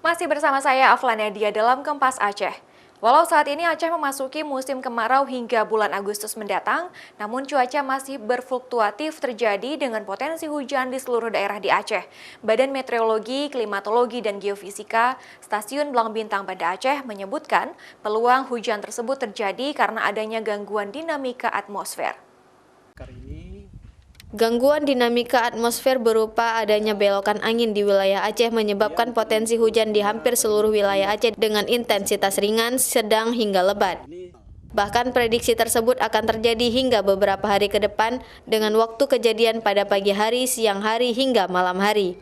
Masih bersama saya Aflan Nadia dalam Kompas Aceh. Walau saat ini Aceh memasuki musim kemarau hingga bulan Agustus mendatang, namun cuaca masih berfluktuatif terjadi dengan potensi hujan di seluruh daerah di Aceh. Badan Meteorologi, Klimatologi, dan Geofisika Stasiun Belang Bintang Banda Aceh menyebutkan peluang hujan tersebut terjadi karena adanya gangguan dinamika atmosfer. Gangguan dinamika atmosfer berupa adanya belokan angin di wilayah Aceh menyebabkan potensi hujan di hampir seluruh wilayah Aceh dengan intensitas ringan, sedang, hingga lebat. Bahkan prediksi tersebut akan terjadi hingga beberapa hari ke depan dengan waktu kejadian pada pagi hari, siang hari, hingga malam hari.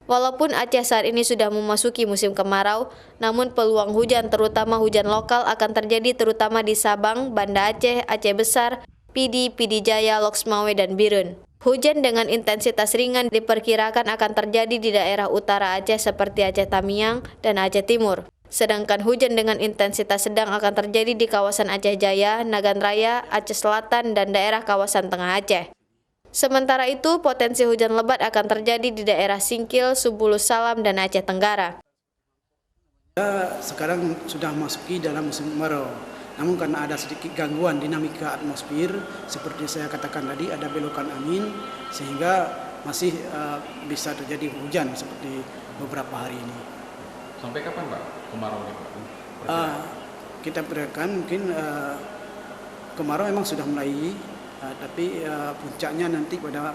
Walaupun Aceh saat ini sudah memasuki musim kemarau, namun peluang hujan terutama hujan lokal akan terjadi terutama di Sabang, Banda Aceh, Aceh Besar, Pidi, Pidi Jaya, Loksmawe, dan Birun. Hujan dengan intensitas ringan diperkirakan akan terjadi di daerah utara Aceh seperti Aceh Tamiang dan Aceh Timur. Sedangkan hujan dengan intensitas sedang akan terjadi di kawasan Aceh Jaya, Nagan Raya, Aceh Selatan, dan daerah kawasan Tengah Aceh. Sementara itu, potensi hujan lebat akan terjadi di daerah Singkil, Subulus Salam, dan Aceh Tenggara. Sekarang sudah masuki dalam musim kemarau. Namun karena ada sedikit gangguan dinamika atmosfer, seperti saya katakan tadi ada belokan angin, sehingga masih bisa terjadi hujan seperti beberapa hari ini. Sampai kapan Pak kemarau ini Pak? Kita perkirakan mungkin kemarau memang sudah mulai, tapi puncaknya nanti pada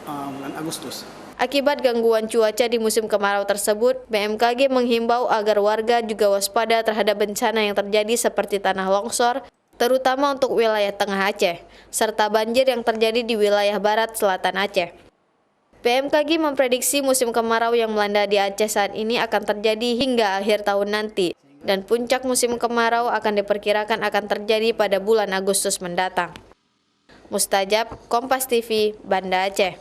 bulan Agustus. Akibat gangguan cuaca di musim kemarau tersebut, BMKG menghimbau agar warga juga waspada terhadap bencana yang terjadi seperti tanah longsor, terutama untuk wilayah Tengah Aceh, serta banjir yang terjadi di wilayah Barat Selatan Aceh. BMKG memprediksi musim kemarau yang melanda di Aceh saat ini akan terjadi hingga akhir tahun nanti, dan puncak musim kemarau akan diperkirakan akan terjadi pada bulan Agustus mendatang. Mustajab, Kompas TV, Banda Aceh.